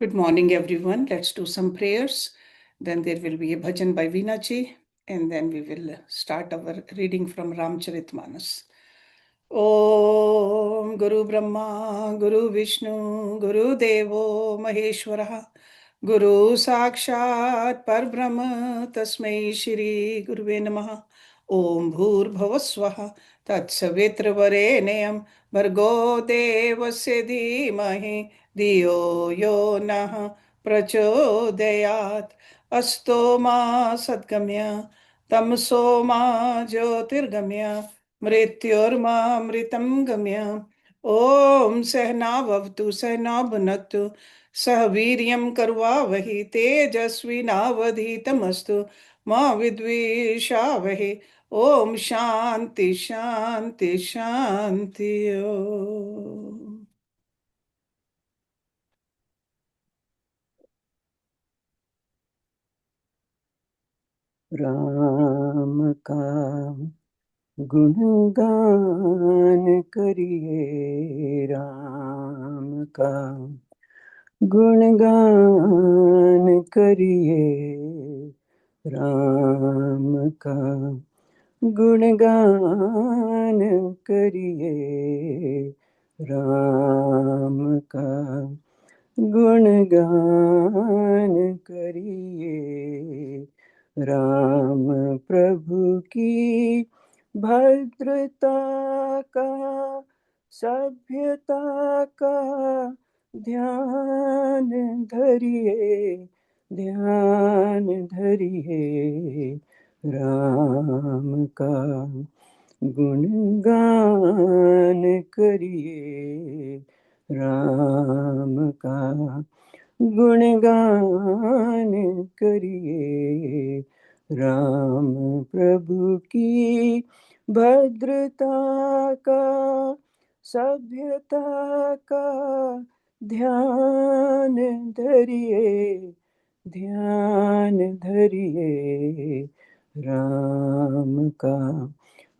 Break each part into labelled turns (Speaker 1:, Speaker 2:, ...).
Speaker 1: Good morning, everyone. Let's do some prayers. Then there will be a bhajan by Veena ji, and then we will start our reading from Ramcharitmanas. Om Guru Brahma, Guru Vishnu, Guru Devo Maheshwara, Guru Sakshat Parbrahma, Tasmai Shri Guruve Namaha. Om Bhur Swaha Tatsavitravarenyam Bhargo Devasya Dhimahi Diyo Yo Nah Prachodayat Asto Ma Sadgamya Tamso Ma Jyotirgamya मृत्योर्मामृतं गम्य ओम सहनावतु सहनाभुनक्तु सह वीर्यं कर्वावहि तेजस्विनावधीतमस्तु मा विद्विषावहि ओम शांति शांति शांति ओम।
Speaker 2: राम का गुणगान करिए, राम का गुणगान करिए, राम का गुणगान करिए, राम का गुणगान करिए। राम प्रभु की भद्रता का, सभ्यता का ध्यान धरिए, ध्यान धरिए। राम का गुणगान करिए, राम का गुणगान करिए। राम प्रभु की भद्रता का, सभ्यता का ध्यान धरिए, ध्यान धरिए। राम का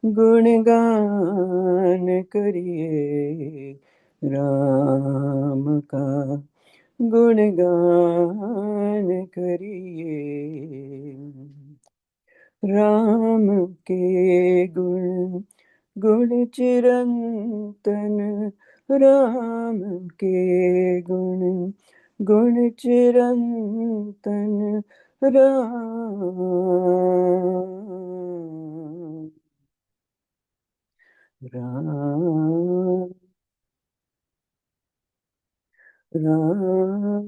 Speaker 2: गुणगान करिए, राम का गुणगान करिए। राम के गुण गुण चिरंतन, राम के गुण गुण चिरंतन। राम राम राम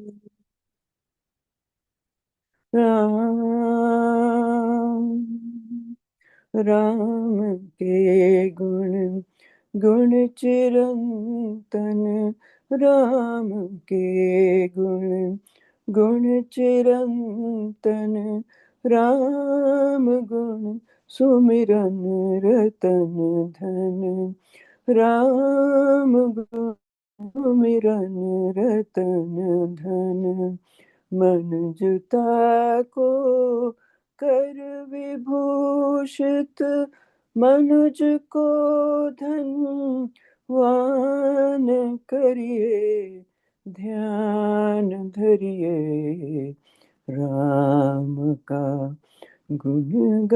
Speaker 2: राम राम के गुण गुण चिरंतन, राम के गुण गुण चिरंतन। राम गुण सुमिरन रतन धन, राम गुण सुमिरन रतन धन। मन जुता को कर विभूषित, मनुज को धनवान करिए, ध्यान धरिए। राम का गुणगान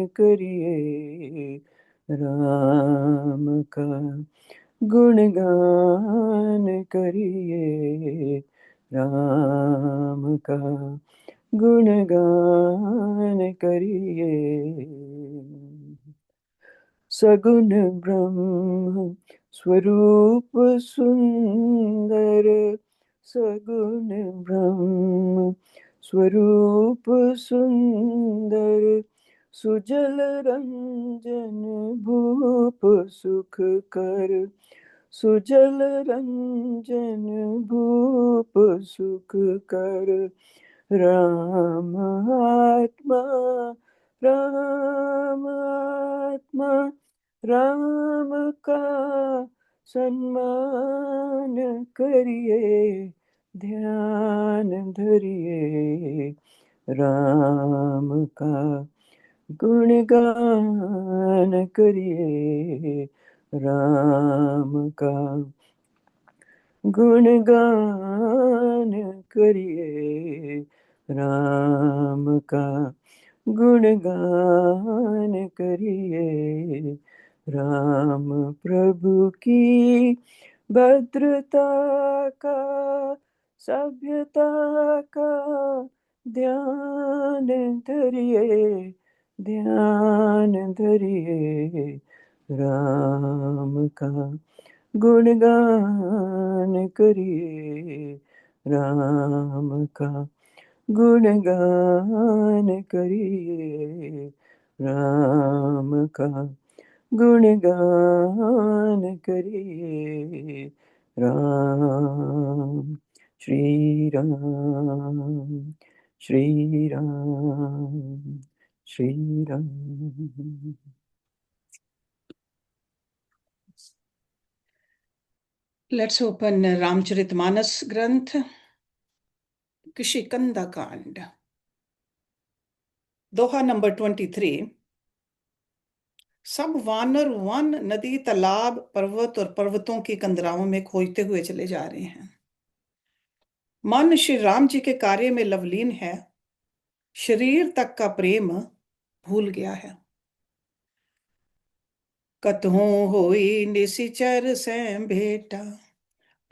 Speaker 2: करिए, राम का गुणगान करिए। राम का गुणगान करिए। सगुण ब्रह्म स्वरूप सुंदर, सगुण ब्रह्म स्वरूप सुंदर। सुजल रंजन भूप सुख कर, सुजल रंजन भूप सुख कर। राम आत्मा, राम आत्मा, राम का सम्मान करिए, ध्यान धरिए। राम का गुणगान करिए, राम का गुणगान करिए राम का, गुणगान करिए राम प्रभु की भद्रता का, सभ्यता का ध्यान धरिए, ध्यान धरिए राम का, गुणगान करिए राम का, गुणगान करिए राम का, गुणगान करिए Ram. Shri Ram, Shri Ram, Shri Ram.
Speaker 1: Let's open Ramcharitmanas Granth, Kishikanda Kand. Doha number 23। सब वानर वन नदी तालाब पर्वत और पर्वतों की कंदराओं में खोजते हुए चले जा रहे हैं। मन श्री राम जी के कार्य में लवलीन है, शरीर तक का प्रेम भूल गया है। कतहु होई निशिचर से भेटा,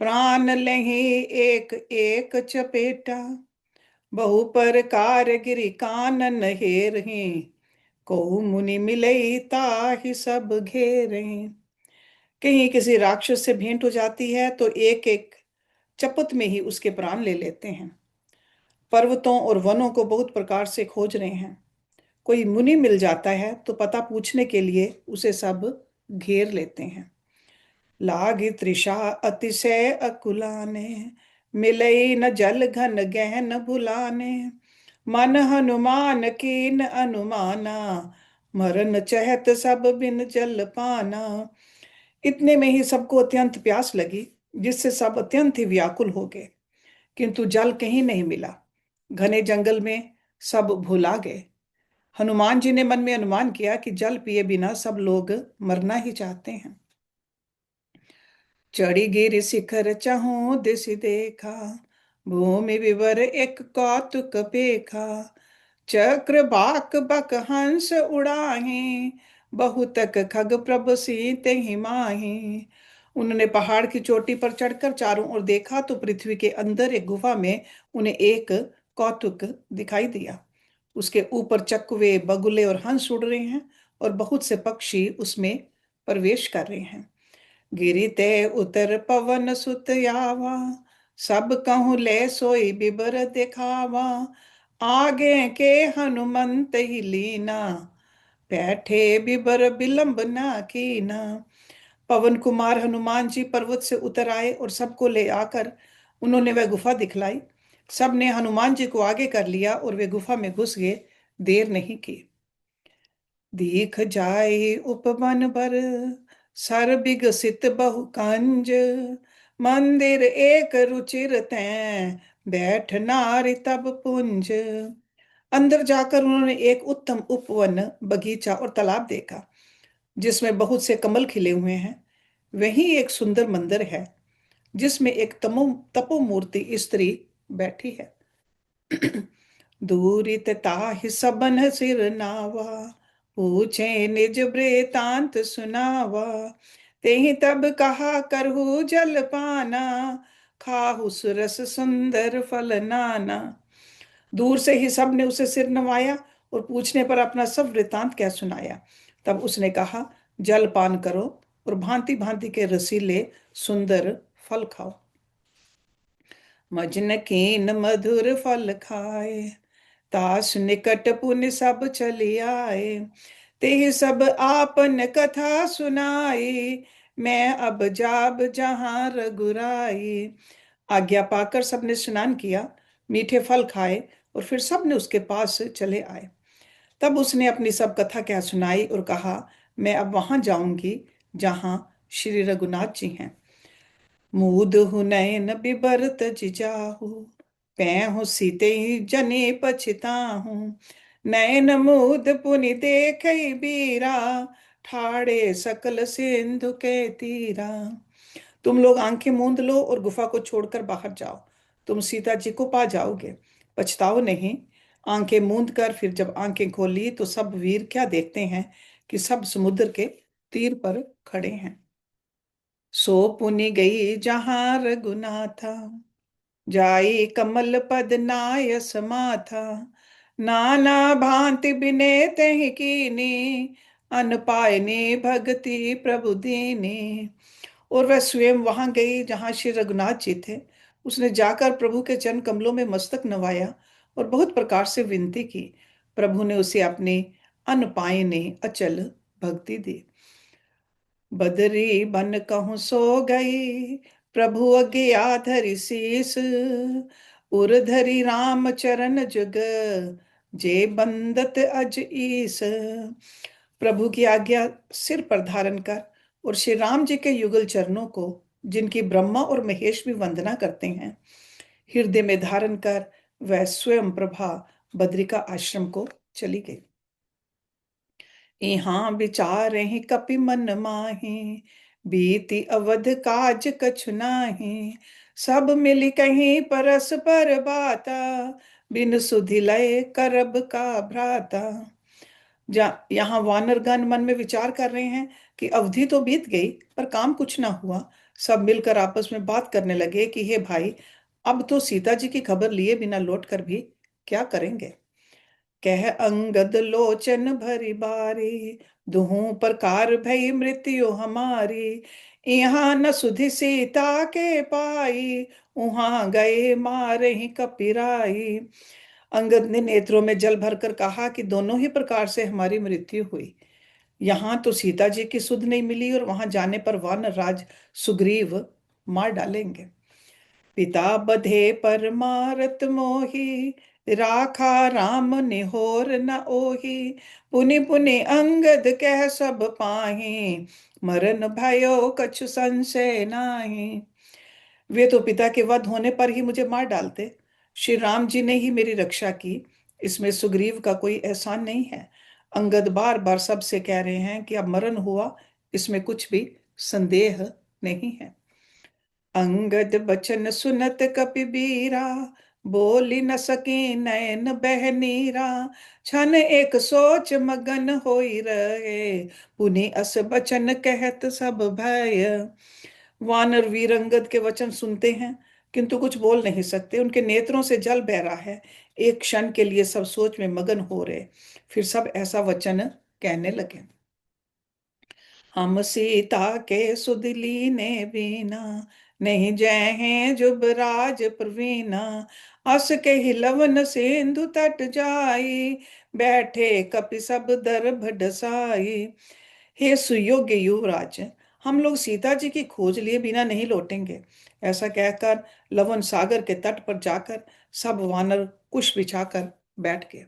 Speaker 1: प्राण लही एक एक चपेटा। बहु प्रकार गिरि कानन हेरहि, को मुनि मिलई ताहि सब घेरहि। कहीं किसी राक्षस से भेंट हो जाती है तो एक एक चपत में ही उसके प्राण ले लेते हैं। पर्वतों और वनों को बहुत प्रकार से खोज रहे हैं। कोई मुनि मिल जाता है तो पता पूछने के लिए उसे सब घेर लेते हैं। लागी तृषा अतिशय अकुलाने, मिलई न जल घन गहन भुलाने। मन हनुमान कीन अनुमाना, मरन चहत सब बिन जल पाना। इतने में ही सबको अत्यंत प्यास लगी, जिससे सब अत्यंत ही व्याकुल हो गए, किंतु जल कहीं नहीं मिला। घने जंगल में सब भुला गए। हनुमान जी ने मन में अनुमान किया कि जल पिए बिना सब लोग मरना ही चाहते हैं। चढ़ी गिर शिखर चहु दिस देखा, भूमि विवर एक कौतुक पेखा। चक्र बाक बक हंस उड़ाही, बहुतक खग प्रभ सीते ही माही। उन्होंने पहाड़ की चोटी पर चढ़कर चारों ओर देखा तो पृथ्वी के अंदर एक गुफा में उन्हें एक कौतुक दिखाई दिया। उसके ऊपर चकवे बगुले और हंस उड़ रहे हैं और बहुत से पक्षी उसमें प्रवेश कर रहे हैं। गिरि ते उतर पवन सुत आवा, सब कहूँ ले सोई बिबर दिखावा। आगे के हनुमंत ही लीना, बैठे बिबर विलंब ना कीना। पवन कुमार हनुमान जी पर्वत से उतर आए और सबको ले आकर उन्होंने वह गुफा दिखलाई। सबने हनुमान जी को आगे कर लिया और वे गुफा में घुस गए। देर नहीं की। दीख जाए उपवन बर, सर बिगसित बहु कंज। मंदिर एक रुचिर तैं, बैठ नारी तब पुंज। अंदर जाकर उन्होंने एक उत्तम उपवन, बगीचा और तालाब देखा, जिसमें बहुत से कमल खिले हुए हैं। वहीं एक सुंदर मंदिर है, जिसमें एक तपोमूर्ति स्त्री बैठी है। दूरित ताहि सबन सिर नावा, पूछे निज वृतांत सुनावा। तेहि तब कहा करहु जल पाना, खाहु सुरस सुंदर फल नाना। दूर से ही सब ने उसे सिर नवाया और पूछने पर अपना सब वृतांत क्या सुनाया। तब उसने कहा, जल पान करो और भांति भांति के रसीले सुंदर फल खाओ। मजन कीन मधुर फल खाए, तास निकट पुनि सब चली आए। ते सब आपन कथा सुनाई, मैं अब जाब जहां रघुराई। आज्ञा पाकर सबने स्नान किया, मीठे फल खाए और फिर सबने उसके पास चले आए। तब उसने अपनी सब कथा क्या सुनाई और कहा, मैं अब वहां जाऊंगी जहां श्री रघुनाथ जी हैं। मुदहु नयन बिबरत जिजाहु, पैहु सीते जने पछताहु। नयन मुद पुनि देखई बीरा, ठाड़े सकल सिंधु के तीरा। तुम लोग आंखें मूंद लो और गुफा को छोड़कर बाहर जाओ, तुम सीता जी को पा जाओगे, पछताओ नहीं। आंखें मूंद कर फिर जब आंखें खोली तो सब वीर क्या देखते हैं कि सब समुद्र के तीर पर खड़े हैं। सो पुनि गई जहां रघुनाथा, जाई कमल पद नाय समाथा। नाना भांति बिने तहि कीनी, अन पायनी भगति प्रभु दीनी। और वह स्वयं वहां गई जहां श्री रघुनाथ जी थे। उसने जाकर प्रभु के चरण कमलों में मस्तक नवाया और बहुत प्रकार से विनती की। प्रभु ने उसे अपनी अनपायनी अचल भक्ति दी। बदरी बन कहूँ सो गई, प्रभु अज्ञा धरि शीस। उर धरि राम चरण जुग, जे बंदत अज ईस। प्रभु की आज्ञा सिर पर धारण कर और श्री राम जी के युगल चरणों को, जिनकी ब्रह्मा और महेश भी वंदना करते हैं, हृदय में धारण कर वह स्वयं प्रभा बद्री का आश्रम को चली गई। यहाँ विचारहि कपि मन माहि, बीति अवध काज कछु नाहि। सब मिलि कहीं परस पर बाता, बिन सुधि लय करब का भ्राता। यहाँ वानरगण मन में विचार कर रहे हैं कि अवधि तो बीत गई पर काम कुछ ना हुआ। सब मिलकर आपस में बात करने लगे कि हे भाई, अब तो सीता जी की खबर लिए बिना लौट कर भी क्या करेंगे। कह अंगद लोचन भरी बारी, दुहू प्रकार भई मृत्यु हमारी। यहाँ न सुधि सीता के पाई, उहाँ गए मारहि कपिराई। अंगद ने नेत्रों में जल भरकर कहा कि दोनों ही प्रकार से हमारी मृत्यु हुई। यहाँ तो सीता जी की सुध नहीं मिली और वहां जाने पर वानर राज सुग्रीव मार डालेंगे। पिता बधे पर मारत मोही, राखा राम निहोर न ओही। पुनि पुनि अंगद कह सब पाही, मरन भयो कछु संशय नाही। वे तो पिता के वध होने पर ही मुझे मार डालते, श्री राम जी ने ही मेरी रक्षा की, इसमें सुग्रीव का कोई एहसान नहीं है। अंगद बार बार सबसे कह रहे हैं कि अब मरण हुआ, इसमें कुछ भी संदेह नहीं है। अंगद बचन सुनत कपिबीरा, बोली न सकी नैन बह नीरा। छन एक सोच मगन होई रहे, पुनि अस बचन कहत सब भय। वानर वीर अंगद के वचन सुनते हैं किंतु कुछ बोल नहीं सकते, उनके नेत्रों से जल बह रहा है। एक क्षण के लिए सब सोच में मगन हो रहे, फिर सब ऐसा वचन कहने लगे। हम सीता के सुधि ने बीना, नहीं जय हैं जुबराज प्रवीणा। अस के हिलवन सिंधु तट जाई, बैठे कपि सब दर्भ ढसाई। हे सुयोग्य युवराज, हम लोग सीता जी की खोज लिए बिना नहीं लौटेंगे। ऐसा कहकर लवन सागर के तट पर जाकर सब वानर कुश बिछाकर बैठ गए।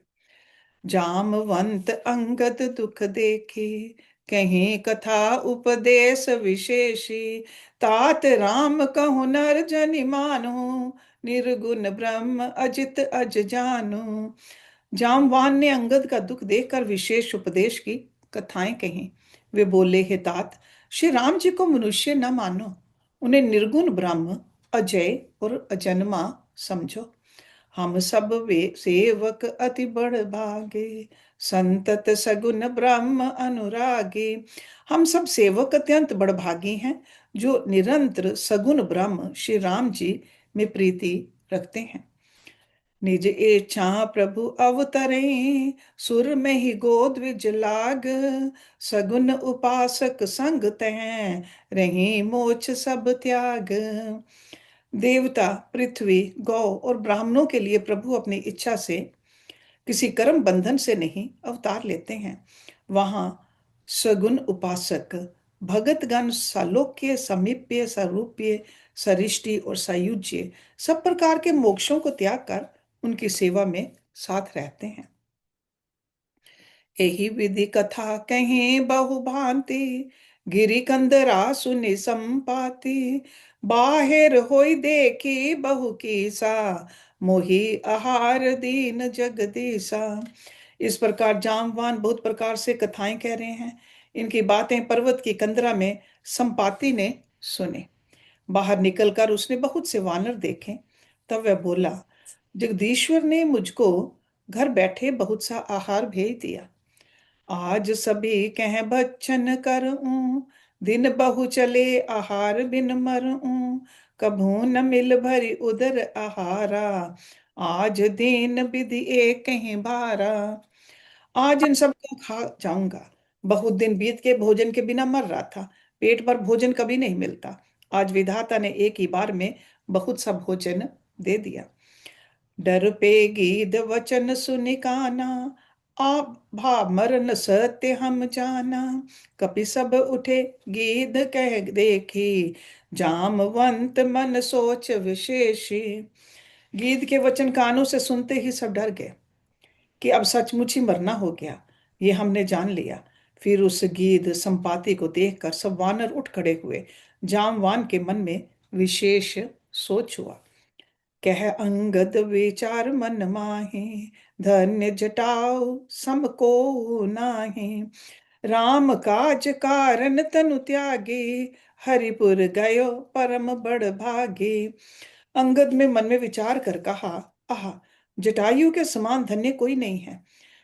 Speaker 1: जामवंत अंगद दुख देखी, कहीं कथा उपदेश विशेषी। तात राम कहु नर जनि मानु, निर्गुण ब्रह्म अजित अज जानु। जामवान ने अंगद का दुख देखकर विशेष उपदेश की कथाएं कहीं। वे बोले, हे तात, श्री राम जी को मनुष्य न मानो, उन्हें निर्गुण ब्रह्म, अजय और अजन्मा समझो। हम सब वे सेवक अति बड़ भागे, संतत सगुन ब्रह्म अनुरागे। हम सब सेवक अत्यंत बड़भागी हैं, जो निरंतर सगुन ब्रह्म श्री राम जी में प्रीति रखते हैं। निज इच्छा प्रभु अवतरे, सुर में ही गोद्विज लाग। सगुन उपासक संग तह, रही मोक्ष सब त्याग। देवता, पृथ्वी, गौ और ब्राह्मणों के लिए प्रभु अपनी इच्छा से किसी कर्म बंधन से नहीं अवतार लेते हैं। वहां सगुण उपासक भगतगण सालोक्य, समीप्य, सारूप्य, सरिष्टि और सायुज्य सब प्रकार के मोक्षों को त्याग कर उनकी सेवा में साथ रहते हैं। यही विधि कथा कहीं बहु भांति, गिरी कंदरा सुनि संपाति। बाहिर होई देखी बहु कीसा, मोहि आहार दीन जगदीसा। इस प्रकार जामवान बहुत प्रकार से कथाएं कह रहे हैं। इनकी बातें पर्वत की कंदरा में संपाति ने सुने। बाहर निकलकर उसने बहुत से वानर देखे। तब वह बोला, जगदीश्वर ने मुझको घर बैठे बहुत सा आहार भेज दिया। आज सभी कह भक्षण करऊं, दिन बहु चले आहार बिन मरऊं। कभू न मिल भरी उदर आहारा, आज दीन विधि एक ही भारा। आज इन सबको खा जाऊंगा। बहुत दिन बीत के भोजन के बिना मर रहा था। पेट पर भोजन कभी नहीं मिलता। आज विधाता ने एक ही बार में बहुत सा भोजन दे दिया। डर पे गीध वचन सुनि काना, आप भा मरन सत्य हम जाना। कपि सब उठे गीध कह देखी, जामवंत मन सोच विशेषी। गीध के वचन कानों से सुनते ही सब डर गए कि अब सचमुच ही मरना हो गया। ये हमने जान लिया। फिर उस गीध संपाति को देखकर सब वानर उठ खड़े हुए। जामवान के मन में विशेष सोच हुआ। कह अंगद विचार मन माहि, धन्य जटाऊ सम को नाही। राम काज कारण तनु त्यागी, हरिपुर गयो परम बड़ भागी। अंगद में मन में विचार कर कहा, आह, जटायु के समान धन्य कोई नहीं है।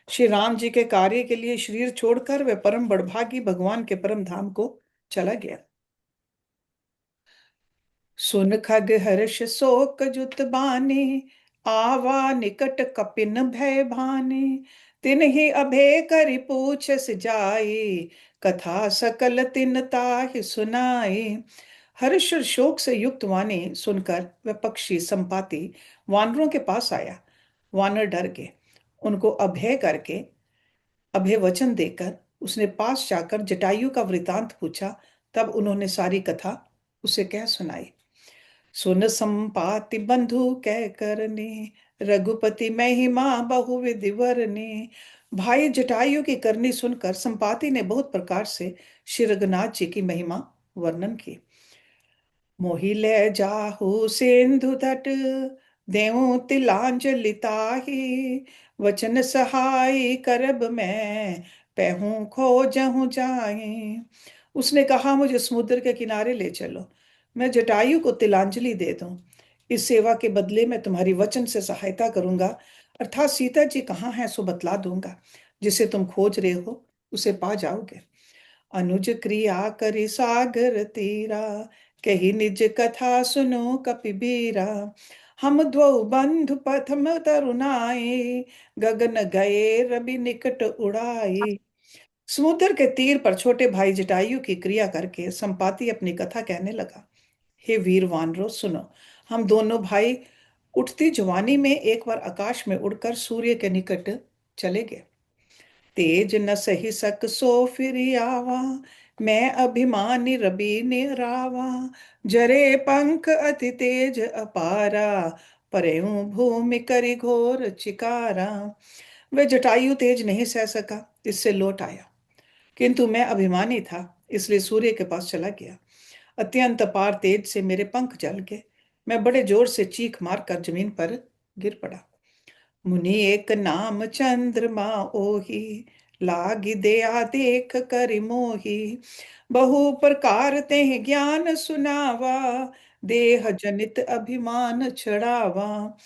Speaker 1: श्री राम जी के कार्य के लिए शरीर छोड़कर वह परम बड़भागी भगवान के परम धाम को चला गया। सुन खग हर्ष शोक जुत बाने, आवा निकट कपिन भय भाने। तिन्हि अभय करि पूछस जाए, कथा सकल तिन ताहि सुनाए। हर्ष और शोक से युक्त वाणी सुनकर वह पक्षी संपाति वानरों के पास आया। वानर डर गए। उनको अभय करके, अभय वचन देकर उसने पास जाकर जटायु का वृतांत पूछा। तब उन्होंने सारी कथा उसे कह सुनाई। सुन संपाति बंधु कह करने, रघुपति महिमा बहु विधि वरने। भाई जटायु की करनी सुनकर संपाति ने बहुत प्रकार से श्री रघुनाथ जी की महिमा वर्णन की। मोहि ले जाहु सिंधु तट, देऊं तिलांजलि ताहि। वचन सहाय करब मैं, पैहूं खोजहूं जाहि। उसने कहा, मुझे समुद्र के किनारे ले चलो, मैं जटायु को तिलांजलि दे दूं। इस सेवा के बदले मैं तुम्हारी वचन से सहायता करूंगा, अर्थात सीता जी कहाँ हैं सो बतला दूंगा। जिसे तुम खोज रहे हो उसे पा जाओगे। अनुज क्रिया करि सागर तीरा, कही निज कथा सुनो कपिबीरा। हम द्वौ बंधु प्रथम तरुणाए, गगन गए रवि निकट उड़ाए। समुद्र के तीर पर छोटे भाई जटायु की क्रिया करके संपाति अपनी कथा कहने लगा। हे वीर वानरो सुनो, हम दोनों भाई उठती जवानी में एक बार आकाश में उड़कर सूर्य के निकट चले गए। तेज न सही सक सो फिर आवा, मैं अभिमानी रवि ने रावा। जरे पंख अति तेज अपारा, परेऊ भूमि करि घोर चिकारा। वह जटायु तेज नहीं सह सका, इससे लौट आया। किंतु मैं अभिमानी था, इसलिए सूर्य के पास चला गया। अत्यंत अपार तेज से मेरे पंख जल गए। मैं बड़े जोर से चीख मारकर जमीन पर गिर पड़ा। मुनि एक नाम चंद्रमा ओहि, लागी दया देख करि मोहि। बहु प्रकार ते ज्ञान सुनावा, देह जनित अभिमान छड़ावा।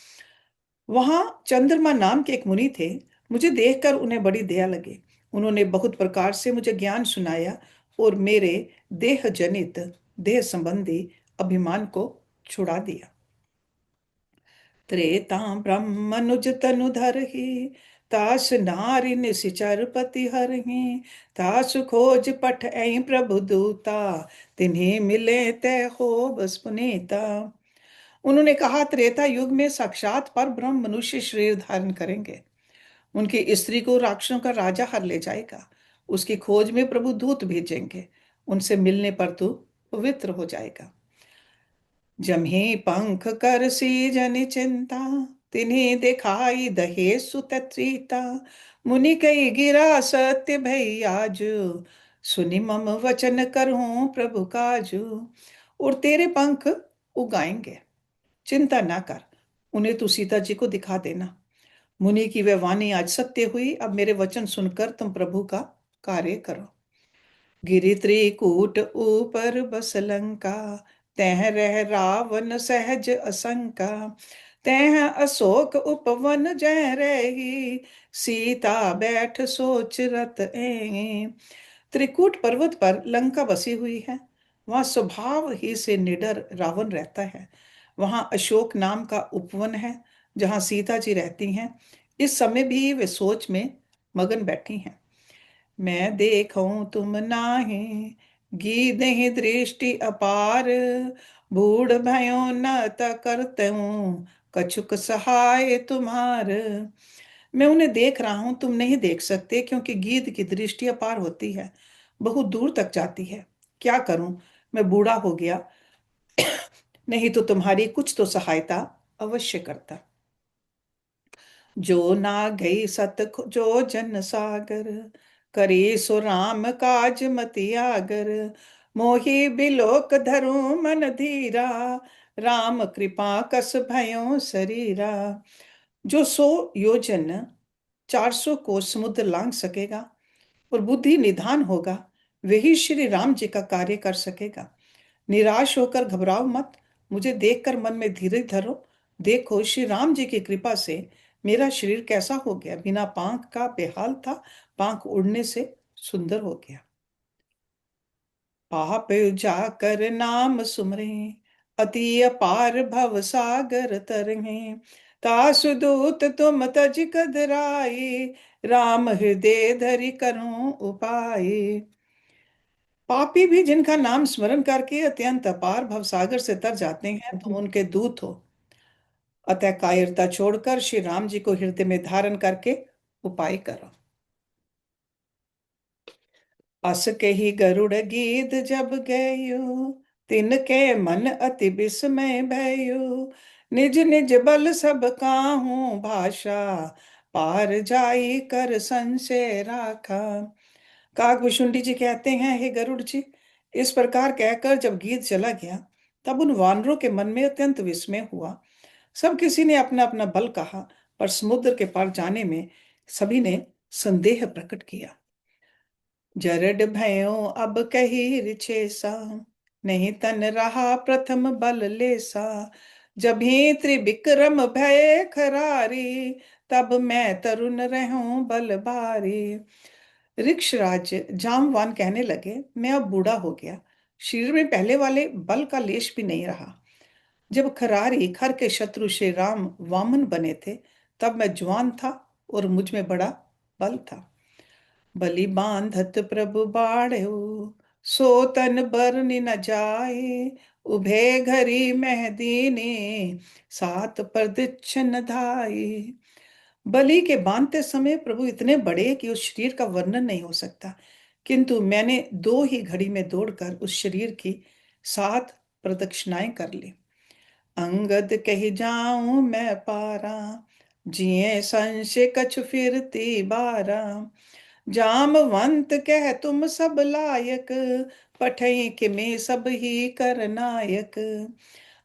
Speaker 1: वहां चंद्रमा नाम के एक मुनि थे। मुझे देखकर उन्हें बड़ी दया लगी। उन्होंने बहुत प्रकार से मुझे ज्ञान सुनाया और मेरे देह जनित, देह संबंधी अभिमान को छुड़ा दिया। त्रेता ब्रह्मनुज तनु धरहि, तास नारि निशिचर पति हरहि। तास खोज पठ ऐ प्रभु दूता, तिन्हीं मिले तय हो बस पुनीता। उन्होंने कहा, त्रेता युग में साक्षात पर ब्रह्म मनुष्य शरीर धारण करेंगे। उनकी स्त्री को राक्षसों का राजा हर ले जाएगा। उसकी खोज में प्रभु दूत भेजेंगे। उनसे मिलने पर तू पवित्र हो जाएगा। जम्ही पंख कर सी जनि चिंता, तिन्हीं दिखाई दहे सुत त्रीता। मुनि कई गिरा सत्य भई आजु, सुनि मम वचन करहूं प्रभु काजू। और तेरे पंख उगाएंगे, चिंता ना कर, उन्हें तू सीता जी को दिखा देना। मुनि की वह वाणी आज सत्य हुई। अब मेरे वचन सुनकर तुम प्रभु का कार्य करो। गिरि त्रिकूट ऊपर बस लंका, तह रह रावण सहज असंका, तह अशोक उपवन जय रही, सीता बैठ सोच रत ए। त्रिकूट पर्वत पर लंका बसी हुई है। वहां स्वभाव ही से निडर रावण रहता है। वहां अशोक नाम का उपवन है जहां सीता जी रहती हैं। इस समय भी वे सोच में मगन बैठी हैं। मैं देखूं तुम नाहि, गीधहि दृष्टि अपार, बूढ़ भयो न त करते हूँ, कछुक सहाय तुम्हार। मैं उन्हें देख रहा हूं, तुम नहीं देख सकते, क्योंकि गीध की दृष्टि अपार होती है, बहुत दूर तक जाती है। क्या करूं, मैं बूढ़ा हो गया, नहीं तो तुम्हारी कुछ तो सहायता अवश्य करता। जो ना गई सत जो जन सागर, करे सो राम काज मति आगर, मोहि बिलोक धरु मन धीरा, राम कृपा कस भयो शरीरा। जो 100 योजन 400 को समुद्र लांग सकेगा और बुद्धि निधान होगा, वही श्री राम जी का कार्य कर सकेगा। निराश होकर घबराओ मत, मुझे देखकर मन में धीरज धरो। देखो श्री राम जी की कृपा से मेरा शरीर कैसा हो गया, बिना पांख का बेहाल था, पांख उड़ने से सुंदर हो गया। पाप जाकर नाम सुमरे, अति अपार भव सागर तरंगे, तासु दूत तुम तज कदराई, राम हृदय धरि करूं उपाय। पापी भी जिनका नाम स्मरण करके अत्यंत अपार भवसागर से तर जाते हैं, तुम उनके दूत हो। अतः कायरता छोड़कर श्री राम जी को हृदय में धारण करके उपाय करो। अस के ही गरुड़ गीत जब गयो, तिनके मन अति विस्मय भयो, निज निज बल सब काहू भाषा, पार जाई कर संशय राखा। काकभूषुंडी जी कहते हैं, हे गरुड़ जी, इस प्रकार कहकर जब गीत चला गया, तब उन वानरों के मन में अत्यंत विस्मय हुआ। सब किसी ने अपना अपना बल कहा, पर समुद्र के पार जाने में सभी ने संदेह प्रकट किया। जरड भयो अब कही रिछेसा, नहीं तन रहा प्रथम बल लेसा, जभी त्रिविक्रम भय खरारी, तब मैं तरुण रहूं बल भारी। ऋक्षराज जामवान कहने लगे, मैं अब बूढ़ा हो गया, शरीर में पहले वाले बल का लेश भी नहीं रहा। जब खरारी खर के शत्रु श्री राम वामन बने थे, तब मैं जवान था और मुझ में बड़ा बल था। बलि बांधत प्रभु बाढ़ो, सो तन बरनि न जाए, उभे घरी मेहदीने, सात प्रदक्षिण धाये। बलि के बांधते समय प्रभु इतने बड़े कि उस शरीर का वर्णन नहीं हो सकता, किंतु मैंने 2 ही घड़ी में दौड़कर उस शरीर की 7 प्रदक्षिणाएं कर ली। अंगद कही जाऊं मैं पारा, जिए संशय कछु फिरती बारा, जामवंत कह तुम सब लायक, पठई कि मैं सब ही कर नायक।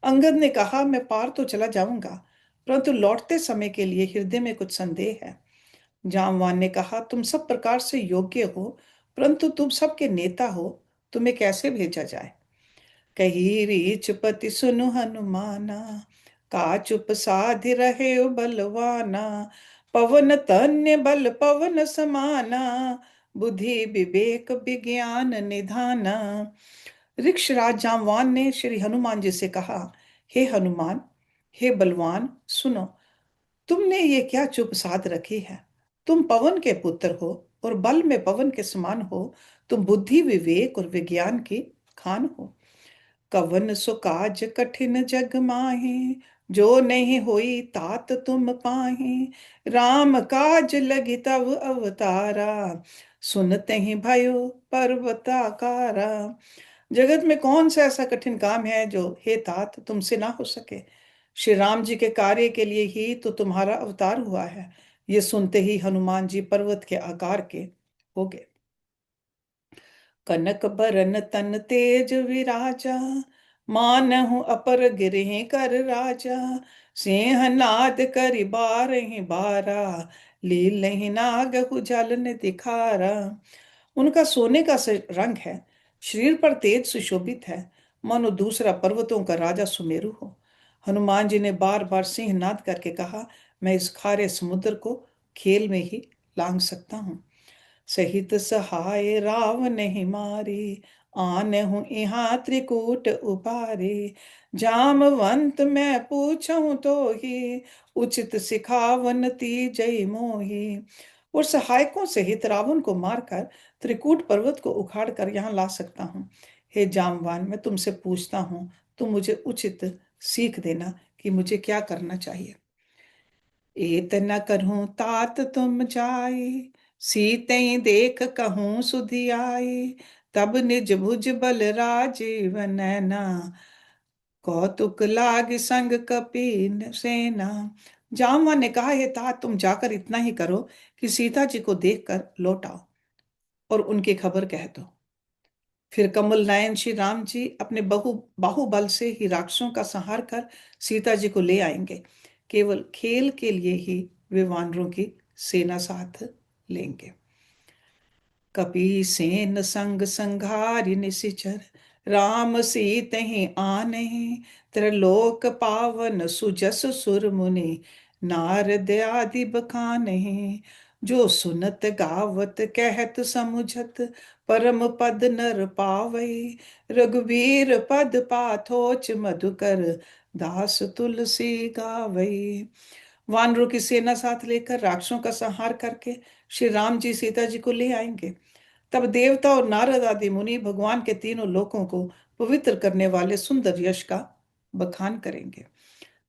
Speaker 1: अंगद ने कहा, मैं पार तो चला जाऊंगा, परंतु लौटते समय के लिए हृदय में कुछ संदेह है। जामवान ने कहा, तुम सब प्रकार से योग्य हो, परंतु तुम सबके नेता हो, तुम्हें कैसे भेजा जाए। कही रीच पति सुनु हनुमाना, का चुप साधि रहे बलवाना, पवन तन्य बल पवन समाना, बुद्धि विवेक विज्ञान निधाना। ऋक्षराज जामवान ने श्री हनुमान जी से कहा, हे हनुमान, हे बलवान, सुनो, तुमने ये क्या चुप साध रखी है। तुम पवन के पुत्र हो और बल में पवन के समान हो। तुम बुद्धि विवेक और विज्ञान की खान हो। कवन सो काज कठिन जग माहे, जो नहीं होई तात तुम पाहे, राम काज लगी तव अवतारा, सुनते ही भयो पर्वताकारा। जगत में कौन सा ऐसा कठिन काम है जो हे तात तुमसे ना हो सके। श्री राम जी के कार्य के लिए ही तो तुम्हारा अवतार हुआ है। ये सुनते ही हनुमान जी पर्वत के आकार के हो गए। कनक बरन तन तेज विराजा, मानहु अपर गिरहि कर राजा, सिंह नाद करि बारहि बारा, लीलहि नागहु जलन दिखारा। उनका सोने का रंग है, शरीर पर तेज सुशोभित है, मानो दूसरा पर्वतों का राजा सुमेरु हो। हनुमान जी ने बार बार सिंहनाद करके कहा, मैं इस खारे समुद्र को खेल में ही लांग सकता हूँ। सहित सहाय रावण ही मारे, आन हूँ यहाँ त्रिकूट उपारे। जामवंत मैं पूछूं तो ही, उचित सिखावन तीजै मोहि। और सहायकों सहित रावण को मारकर त्रिकूट पर्वत को उखाड़ कर यहाँ ला सकता हूँ। हे जामवान, मैं तुमसे पूछता हूँ, तुम मुझे उचित सीख देना कि मुझे क्या करना चाहिए। एत न करहूं तात तुम जाई, सीतई देख कहूं सुधि आई। तब निज भुज बल राजीव नैना, कौतुक लाग संग कपि सेना। जामवान ने कहा, हे तात, तुम जाकर इतना ही करो कि सीता जी को देखकर लौट आओ और उनकी खबर कह दो। फिर कमल नयन श्री राम जी अपने बाहुबल से ही राक्षसों का संहार कर सीता जी को ले आएंगे। केवल खेल के लिए ही वे वानरों की सेना साथ लेंगे। कपि सेन संग संघारि निशिचर, राम सीतहि आनहि। त्रिलोक पावन सुजस सुर मुनि, नारद आदि बखानहि। जो सुनत गावत कहत समुझत, परम पद नर पावई। रघुवीर पद पाथोच मधुकर, दास तुलसी गावई। वानरों की सेना साथ लेकर राक्षसों का संहार करके श्री राम जी सीता जी को ले आएंगे। तब देवता और नारद आदि मुनि भगवान के तीनों लोकों को पवित्र करने वाले सुंदर यश का बखान करेंगे,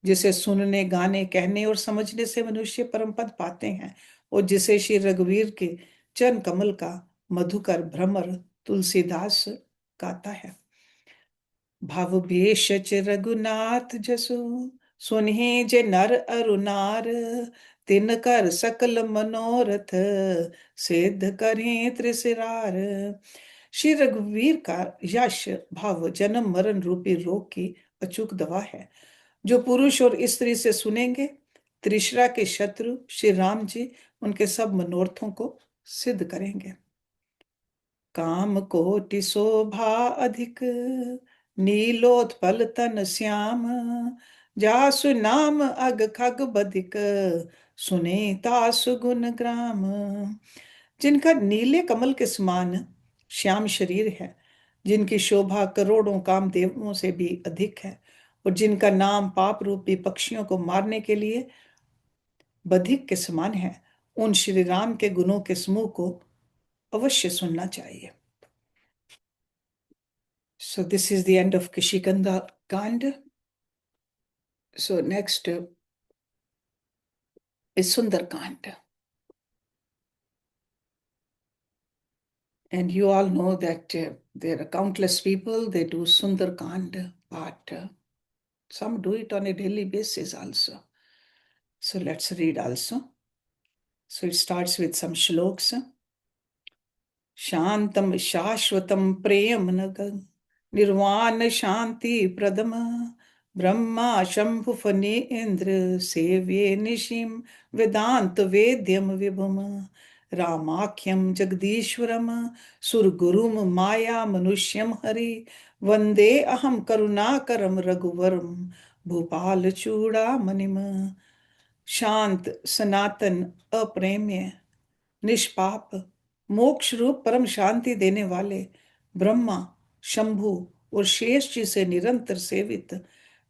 Speaker 1: जिसे सुनने, गाने, कहने और समझने से मनुष्य परम पद पाते हैं, और जिसे श्री रघुवीर के चरण कमल का मधुकर भ्रमर तुलसीदास गाता है। भव भेषज रघुनाथ जसु, सुनहि जे नर अरु नार। तिन कर सकल मनोरथ, सिद्ध करें त्रिसिरार। श्री रघुवीर का यश भाव जन्म मरण रूपी रोग की अचूक दवा है। जो पुरुष और स्त्री से सुनेंगे, त्रिशरा के शत्रु श्री राम जी उनके सब मनोरथों को सिद्ध करेंगे। काम कोटि शोभा अधिक, नीलोत्पल तन श्याम। जासु नाम अग खग बदिक, सुने तासु गुण ग्राम। जिनका नीले कमल के समान श्याम शरीर है, जिनकी शोभा करोड़ों कामदेवों से भी अधिक है, और जिनका नाम पाप रूपी पक्षियों को मारने के लिए बधिक के समान है, उन श्री राम के गुणों के समूह को अवश्य सुनना चाहिए। So this is the end of Kishikanda Kanda. So next is Sundarkanda. And you all know that there are countless people, they do Sundarkanda, but some do it on a daily basis also. So let's read also. So it starts with some shloks. Shantam Shashvatam Prem Nagam, Nirvana Shanti Pradama, Brahma Shambhu Fani Indra, Sevye Nishim Vedant Vedyam Vibhama, Ramakhyam Jagdishwaram, Surgurum Maya Manushyam Hari, Vande Aham Karunakaram Raghuvaram, Bhupal Chuda Manima। शांत, सनातन, अप्रेम्य, निष्पाप, मोक्ष रूप परम शांति देने वाले ब्रह्मा, शंभु और शेष जी से निरंतर सेवित,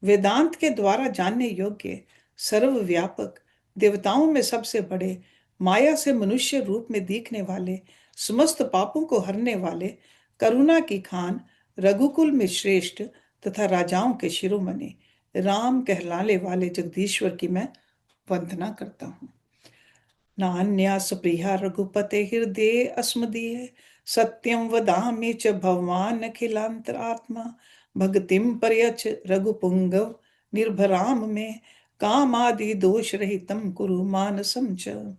Speaker 1: वेदांत के द्वारा जानने योग्य, सर्वव्यापक, देवताओं में सबसे बड़े, माया से मनुष्य रूप में दिखने वाले, समस्त पापों को हरने वाले, करुणा की खान, रघुकुल में श्रेष्ठ तथा राजाओं के शिरोमणि, राम कहलाने वाले जगदीश्वर की मैं वंदना करता हूँ। नान्यास प्रिया रघुपते हृदय अस्मदीय, सत्यम वदामि च भगवान अखिलांतरात्मा। भक्तिम पर्यच रघुपुंगव निर्भराम में, काम आदि दोष रहितम कुरु मानसम च।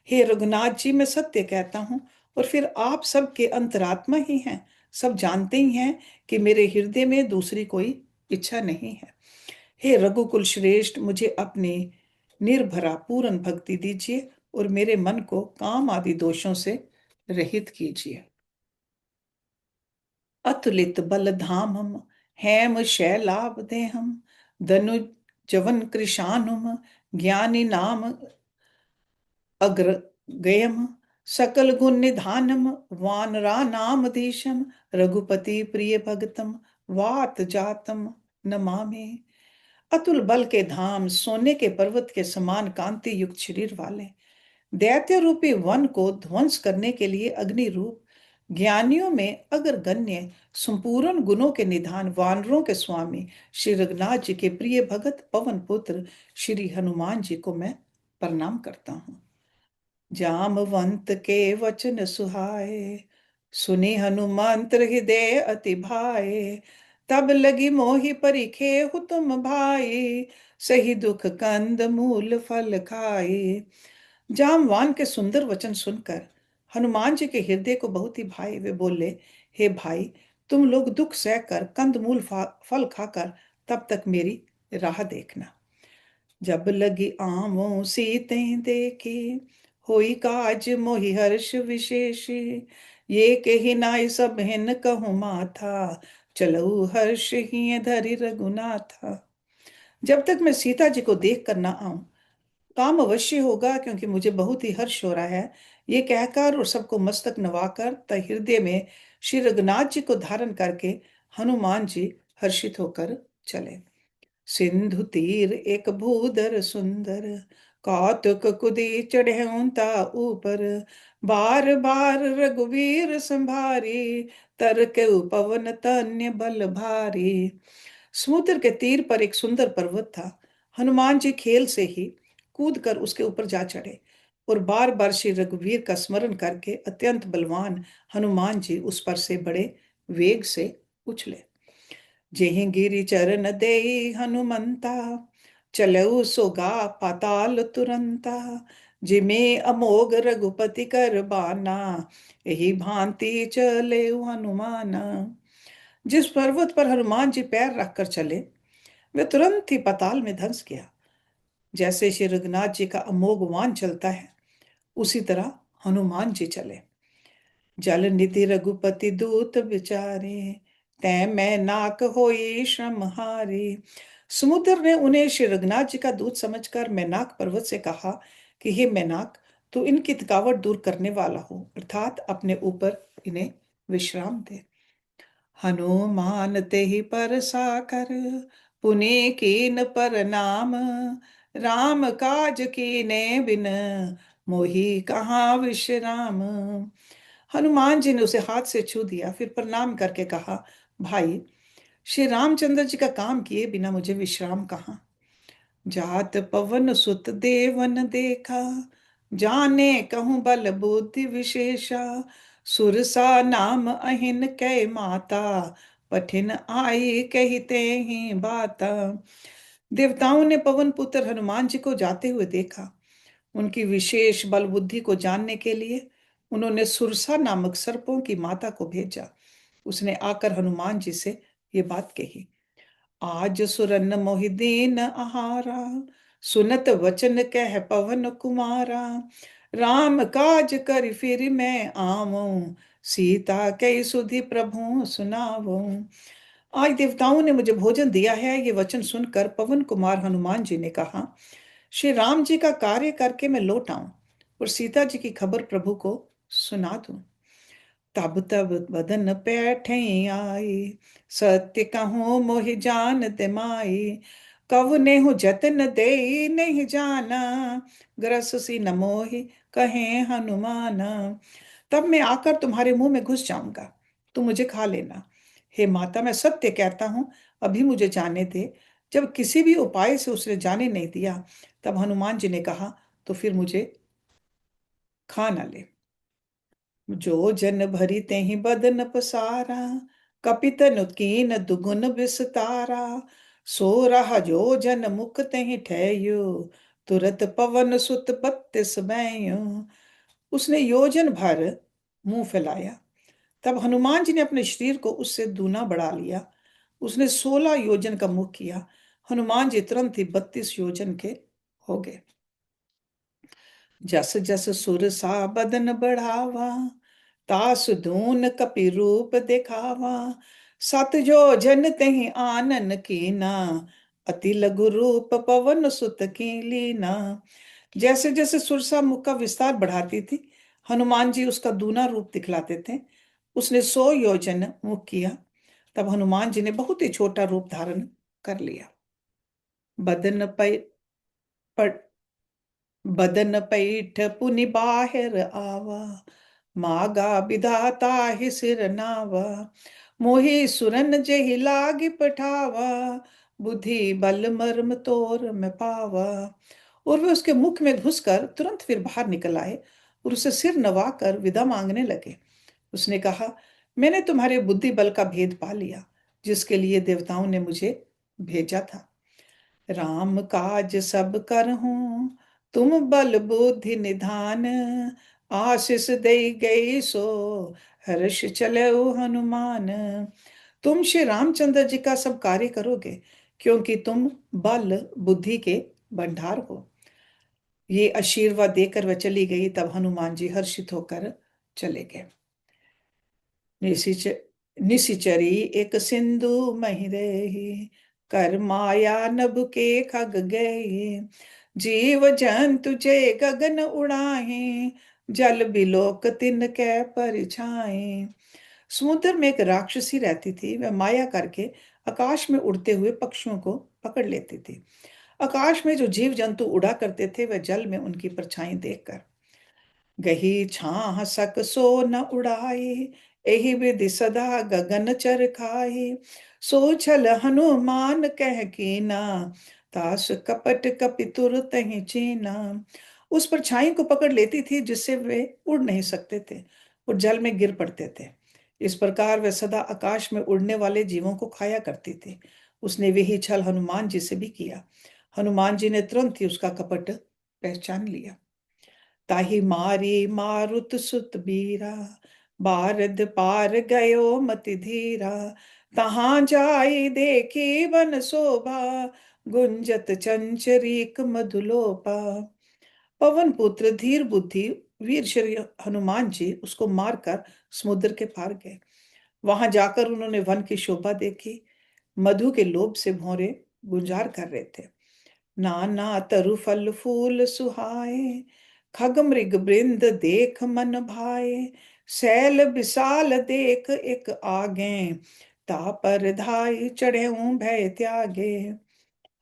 Speaker 1: हे रघुनाथ जी, मैं सत्य कहता हूँ, और फिर आप सबके अंतरात्मा ही हैं, सब जानते ही हैं कि मेरे हृदय में दूसरी कोई इच्छा नहीं है। हे रघुकुल श्रेष्ठ, मुझे अपनी निर्भरा पूर्ण भक्ति दीजिए और मेरे मन को काम आदि दोषों से रहित कीजिए। अतुलित बल धामम, हेम शैलाभ देहम धनु जवन कृशानुम ज्ञानी नाम अग्रगयम सकल गुण निधानम वानरा नाम धीशम रघुपति प्रिय भगतम वात जातम नमामि। अतुल बल के धाम, सोने के पर्वत के समान कांति युक्त शरीर वाले, दैत्य रूपी वन को ध्वंस करने के लिए अग्नि रूप, ज्ञानियों में अग्रगण्य, संपूर्ण गुणों के निधान, वानरों के स्वामी श्री रघुनाथ जी के प्रिय भगत पवन पुत्र श्री हनुमान जी को मैं प्रणाम करता हूँ। जामवंत के वचन सुहाए, सुनी हनुमंत हृदय अति भाए, तब लगी मोहि परिखे तुम भाई, सही दुख कंद मूल फल खाए। जामवान के सुंदर वचन सुनकर हनुमान जी के हृदय को बहुत ही भाए। वे बोले, हे भाई, तुम लोग दुख सहकर कंद मूल फल खाकर तब तक मेरी राह देखना। जब लगी आमों सीते देखे, होई काज मोहि हर्ष विशेष, ये कही नाई सब हिन कहूँ माथा, चलऊ हर्ष ही धरि रघुनाथा। जब तक मैं सीता जी को देख कर ना आऊं, काम अवश्य होगा, क्योंकि मुझे बहुत ही हर्ष हो रहा है। ये कहकर और सबको मस्तक नवाकर हृदय में श्री रघुनाथ जी को धारण करके हनुमान जी हर्षित होकर चले। सिंधु तीर एक भूधर सुंदर, कौतुक कुदी चढ़ेऊंता ऊपर, बार बार रघुवीर संभारी, तर के पवन तन्य बल भारी। समुद्र के तीर पर एक सुंदर पर्वत था। हनुमान जी खेल से ही कूद कर उसके ऊपर जा चढ़े और बार बार श्री रघुवीर का स्मरण करके अत्यंत बलवान हनुमान जी उस पर से बड़े वेग से उछले। जेहि गिरि चरण देई हनुमंता, चलऊ सोगा पाताल तुरंता, जिमे अमोघ रघुपति कर बाना, यही भांति चले हनुमाना। जिस पर्वत पर हनुमान जी पैर रखकर चले, वे तुरंत ही पाताल में धंस गया। जैसे श्री रघुनाथ जी का अमोघ वान चलता है, उसी तरह हनुमान जी चले। जल निधि रघुपति दूत विचारे, तै मैं नाक होई श्रम हारी। समुद्र ने उन्हें श्री रघुनाथ जी का दूत समझकर मैनाक पर्वत से कहा कि हे मैनाक, तू इनकी थकावट दूर करने वाला हो, अर्थात अपने ऊपर इन्हें विश्राम दे। हनुमान ते ही पर साकर, पुनि कीन पर नाम, राम काज कीने बिन, मोहि कहाँ विश्राम। हनुमान जी ने उसे हाथ से छू दिया, फिर प्रणाम करके कहा, भाई, श्री रामचंद्र जी का काम किए बिना मुझे विश्राम कहाँ। जात पवन सुत देवन देखा, जाने कहूँ बल बुद्धि विशेषा, सुरसा नाम अहिन कै माता, पठिन आई कहते ही बाता। देवताओं ने पवन पुत्र हनुमान जी को जाते हुए देखा। उनकी विशेष बल बुद्धि को जानने के लिए उन्होंने सुरसा नामक सर्पों की माता को भेजा। उसने आकर हनुमान जी से ये बात कही, आज सुरन मोहिदीन आहारा, सुनत वचन कह पवन कुमारा, राम काज कर फिर मैं आवऊं, सीता कई सुधि प्रभु सुनावऊं। आज देवताओं ने मुझे भोजन दिया है। ये वचन सुनकर पवन कुमार हनुमान जी ने कहा, श्री राम जी का कार्य करके मैं लौट आऊं और सीता जी की खबर प्रभु को सुना दूं। तब तब बदन पैठे आई, सत्य कहूँ मोहि जान माई, कव नेहु जतन दे नहीं जाना, ग्रस सी न मोहि कहे हनुमाना। तब मैं आकर तुम्हारे मुंह में घुस जाऊंगा, तुम मुझे खा लेना। हे माता, मैं सत्य कहता हूं, अभी मुझे जाने दे। जब किसी भी उपाय से उसने जाने नहीं दिया, तब हनुमान जी ने कहा, तो फिर मुझे खा ना ले। जो जन भरी तेहि बदन पसारा, कपितन कीन दुगुन विस्तारा, सो रहा जो जन मुख तेहि ठहयो, तुरत पवन सुत बत्तीस बैंयो। उसने योजन भर मुंह फैलाया, तब हनुमान जी ने अपने शरीर को उससे दूना बढ़ा लिया। उसने 16 योजन का मुख किया। हनुमान जी तुरंत ही 32 योजन के हो गए। जस जस सुर सा बदन बढ़ावा, तास धून कपि रूप दिखावा, सत जो जन तहि आनन कीना, अति लघु रूप पवन सुत की लीना। जैसे जैसे सुरसा मुख का विस्तार बढ़ाती थी, हनुमान जी उसका दूना रूप दिखलाते थे। उसने 100 योजन मुख किया, तब हनुमान जी ने बहुत ही छोटा रूप धारण कर लिया। बदन पै पट बदन पैठ पुनि बाहिर आवा, मागा विधाता ही सिर नावा। मोहि सुरन जेहि लागी पठावा, बुद्धि बल मर्म तोर में पावा। और वे उसके मुख में घुसकर तुरंत फिर बाहर निकल आए और उसे सिर नवाकर विदा मांगने लगे। उसने कहा, मैंने तुम्हारे बुद्धि बल का भेद पा लिया, जिसके लिए देवताओं ने मुझे भेजा था। राम काज सब करहूं, तुम बल बुद्धि निधान। आशीष दे गई सो, हर्ष चले हनुमान। तुम श्री रामचंद्र जी का सब कार्य करोगे, क्योंकि तुम बल बुद्धि के भंडार हो। ये आशीर्वाद देकर वह चली गई। तब हनुमान जी हर्षित होकर चले गए। निशिच निशिचरी एक सिंधु महि रही, कर माया नभ के खग गए। जीव जंतु जे गगन उड़ाए, जल बिलोक तिन कै परिछाए। समुद्र में एक राक्षसी रहती थी। वह माया करके आकाश में उड़ते हुए पक्षियों को पकड़ लेती थी। आकाश में जो जीव जंतु उड़ा करते थे, वह जल में उनकी परछाई देखकर गही छाह सक सो न उड़ाए। एहि विधि सदा गगन चर खाए। सो छल हनुमान कह कीना, तास कपट कपि तुर तहि चीना। उस परछाई को पकड़ लेती थी, जिससे वे उड़ नहीं सकते थे और जल में गिर पड़ते थे। इस प्रकार वे सदा आकाश में उड़ने वाले जीवों को खाया करती थी। उसने वही छल हनुमान जी से भी किया। हनुमान जी ने तुरंत ही उसका कपट पहचान लिया। ताहि मारी मारुत सुत बीरा, बारद पार गयो मति धीरा। तहां जाई देखी वन शोभा, गुंजत चंचरीक मधुलोपा। पवन पुत्र धीर बुद्धि वीर श्री हनुमान जी उसको मारकर समुद्र के पार गए। वहां जाकर उन्होंने वन की शोभा देखी। मधु के लोभ से भौरे गुंजार कर रहे थे। नाना तरु फल फूल सुहाए, खग मृग बृंद देख मन भाए। सैल विशाल देख एक आगे, तापर धाई चढ़े भय त्यागे।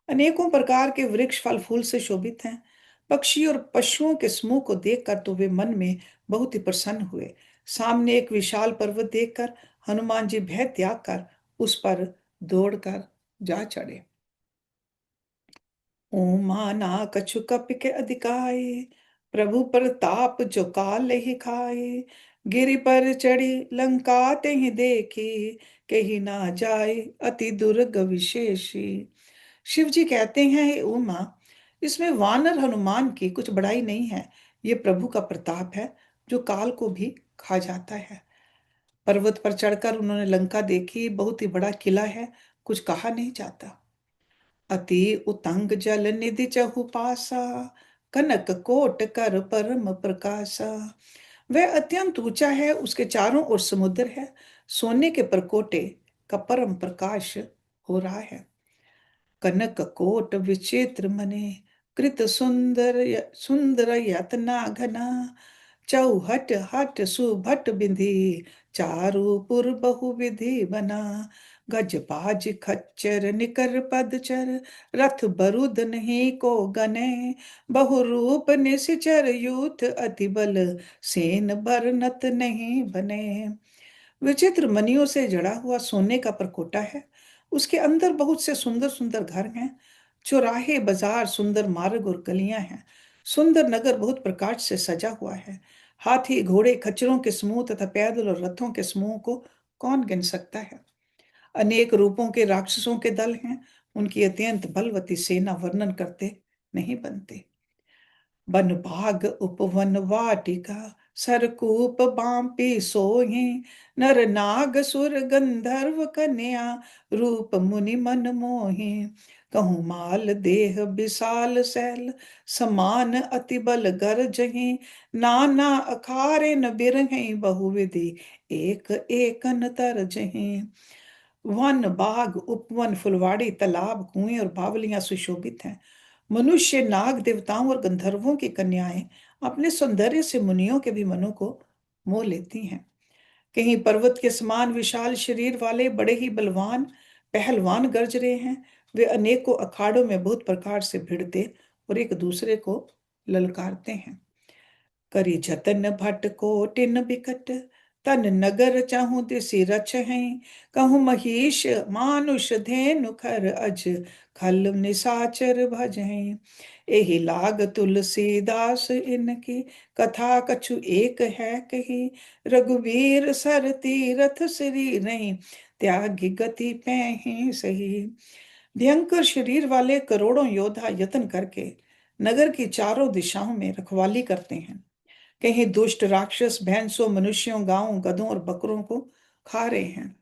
Speaker 1: अनेकों प्रकार के वृक्ष फल फूल से शोभित हैं। पक्षी और पशुओं के समूह को देखकर तो वे मन में बहुत ही प्रसन्न हुए। सामने एक विशाल पर्वत देखकर हनुमान जी भय त्याग कर उस पर दौड़कर जा चढ़े। ओमाना कछु कपि के अधिकाए, प्रभु प्रताप जो काल ही खाए। गिरि पर चढ़ी लंका ते ही देखी, कही ना जाए अति दुर्ग विशेषी। शिव जी कहते हैं, हे उमा, इसमें वानर हनुमान की कुछ बड़ाई नहीं है। ये प्रभु का प्रताप है, जो काल को भी खा जाता है। पर्वत पर चढ़कर उन्होंने लंका देखी। बहुत ही बड़ा किला है, कुछ कहा नहीं जाता। अति उतंग जल निधि चहु पासा, कनक कोट कर परम प्रकाशा। वह अत्यंत ऊंचा है, उसके चारों ओर समुद्र है। सोने के परकोटे का परम प्रकाश हो रहा है। कनक कोट विचित्र मने, कृत सुंदर सुंदर यतना घना। चौहट हट सुभट बिंधी, चारु पुर बहु विधि बना। गज बाज खच्चर निकर पदचर, रथ बरुद नहीं को गने। बहु रूप निश्चर यूथ अति बल, सेन बरनत नहीं बने। विचित्र मणियों से जड़ा हुआ सोने का परकोटा है। उसके अंदर बहुत से सुंदर सुंदर घर हैं। चौराहे बाजार सुंदर मार्ग और गलियां हैं। सुंदर नगर बहुत प्रकाश से सजा हुआ है। हाथी घोड़े खच्चरों के समूह तथा पैदल और रथों के समूह को कौन गिन सकता है। अनेक रूपों के राक्षसों के दल हैं। उनकी अत्यंत बलवती सेना वर्णन करते नहीं बनती। वन भाग उपवन वाटिका, सरकूप बांपी सोही। नर नाग सुर गंधर्व कन्या, रूप मुनि मन मोही। कहूँ माल देह विशाल सैल, समान अति बल गर जही। नाना अखारे न बिरही बहुविधि, एक एकन तर जही। वन, बाग, उपवन, फुलवाड़ी, तालाब, कुएं और बावलियां सुशोभित हैं। मनुष्य, नाग, देवताओं और गंधर्वों की कन्याएं अपने सौंदर्य से मुनियों के भी मनों को मोह लेती हैं। कहीं पर्वत के समान विशाल शरीर वाले बड़े ही बलवान पहलवान गरज रहे हैं। वे अनेकों अखाड़ों में बहुत प्रकार से भिड़ते और एक दूसरे को ललकारते हैं। करी जतन भट कोटिन बिकट, तन नगर चाहूं दिसि रच हैं। कहूँ महिष मानुष धेनु खर, अज खल निसाचर भजहीं। एहि लाग तुलसीदास इनकी, कथा कछु एक है कही। रघुवीर सर तीरथ श्री नहीं, त्यागी गति पैहि सही। भयंकर शरीर वाले करोड़ों योद्धा यत्न करके नगर की चारों दिशाओं में रखवाली करते हैं। कहीं दुष्ट राक्षस भैंसों, मनुष्यों, गायों, गधों और बकरों को खा रहे हैं।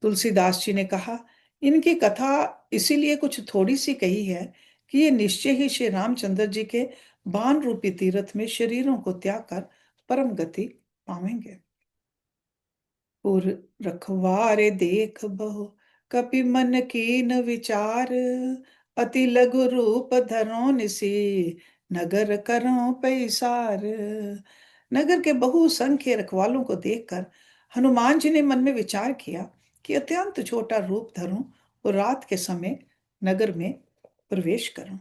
Speaker 1: तुलसीदास जी ने कहा, इनकी कथा इसीलिए कुछ थोड़ी सी कही है कि ये निश्चय ही श्री रामचंद्र जी के बाण रूपी तीर्थ में शरीरों को त्याग कर परम गति पावेंगे। पुर रखवारे देख बहु, कपि मन कीन विचार। अति लघु रूप धरो निसी, नगर करो पैसार। नगर के बहुसंख्य रखवालों को देखकर हनुमान जी ने मन में विचार किया कि अत्यंत छोटा रूप धरूं और रात के समय नगर में प्रवेश करूं।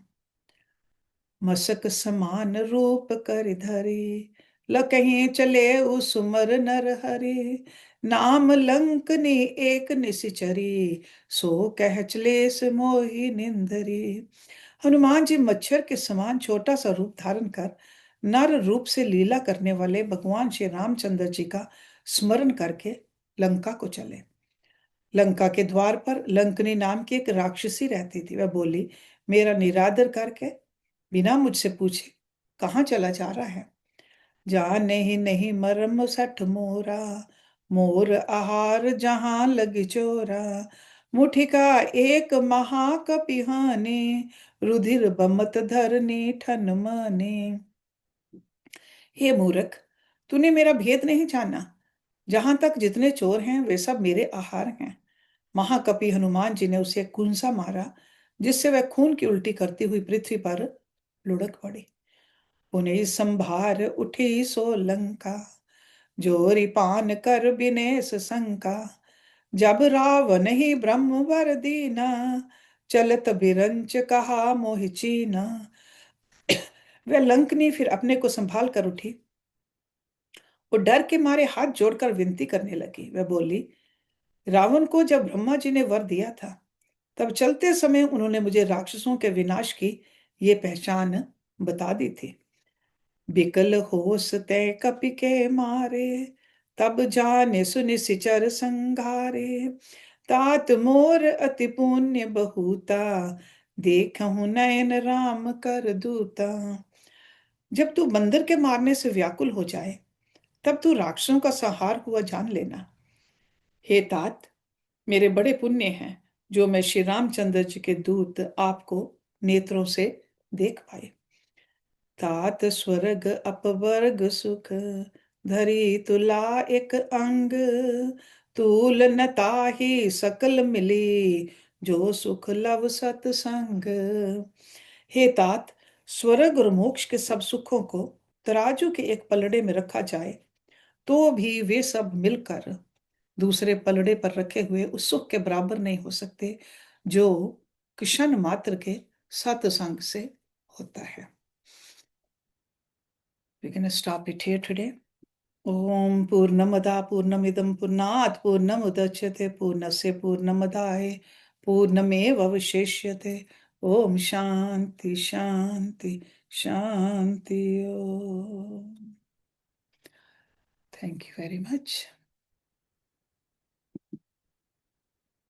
Speaker 1: मसक समान रूप कर धरे, लकहीं चले उसुमर नर हरे। नाम लंकनी एक निशिचरी, सो कह चलेस मोहि निंदरी। हनुमान जी मच्छर के समान छोटा सा रूप धारण कर नर रूप से लीला करने वाले भगवान श्री रामचंद्र जी का स्मरण करके लंका को चले। लंका के द्वार पर लंकनी नाम की एक राक्षसी रहती थी। वह बोली, मेरा निरादर करके बिना मुझसे पूछे कहाँ चला जा रहा है। जाने ही नहीं मरम सठ मोरा, मोर आहार जहां लग चोरा। मुठिका एक महाकपिहाने, रुधिर बमत धरनी ठन माने। हे मूर्ख, तूने मेरा भेद नहीं जाना। जहां तक जितने चोर हैं वे सब मेरे आहार हैं। महाकपि हनुमान जी ने उसे कुंसा मारा, जिससे वह खून की उल्टी करती हुई पृथ्वी पर लुढ़क पड़ी। पुनि संभार उठी सो लंका, जोरी पान कर बिनेस शंका। जब रावण ही ब्रह्म वर दीना, चलत बिरंच कहा मोहि चीना। वह लंकनी फिर अपने को संभाल कर उठी और डर के मारे हाथ जोड़कर विनती करने लगी। वह बोली, रावण को जब ब्रह्मा जी ने वर दिया था, तब चलते समय उन्होंने मुझे राक्षसों के विनाश की ये पहचान बता दी थी। बिकल होस तै कपि के मारे, तब जाने सुनि सिचर संघारे। तात मोर अति पुण्य बहुता, देखहु नयन राम कर दूता। जब तू बंदर के मारने से व्याकुल हो जाए, तब तू राक्षसों का संहार हुआ जान लेना। हे तात, मेरे बड़े पुण्य हैं जो मैं श्री रामचंद्र जी के दूत आपको नेत्रों से देख पाए। तात स्वर्ग अपवर्ग सुख, धरी तुला एक अंग। तूल न ताहि सकल मिली, जो सुख लव सतसंग। हे तात, स्वर्ग और मोक्ष के सब सुखों को तराजू के एक पलड़े में रखा जाए तो भी वे सब मिलकर दूसरे पलड़े पर रखे हुए उस सुख के बराबर नहीं हो सकते जो क्षण मात्र के सत्संग से होता है। We can stop it here today. ओम पूर्णमदा पूर्णमिदं पूर्णात् पूर्णमुदच्यते पूर्णस्य पूर्णमदाय पूर्णमेवावशिष्यते। ओम शांति शांति शांति। ओम। Thank you very much.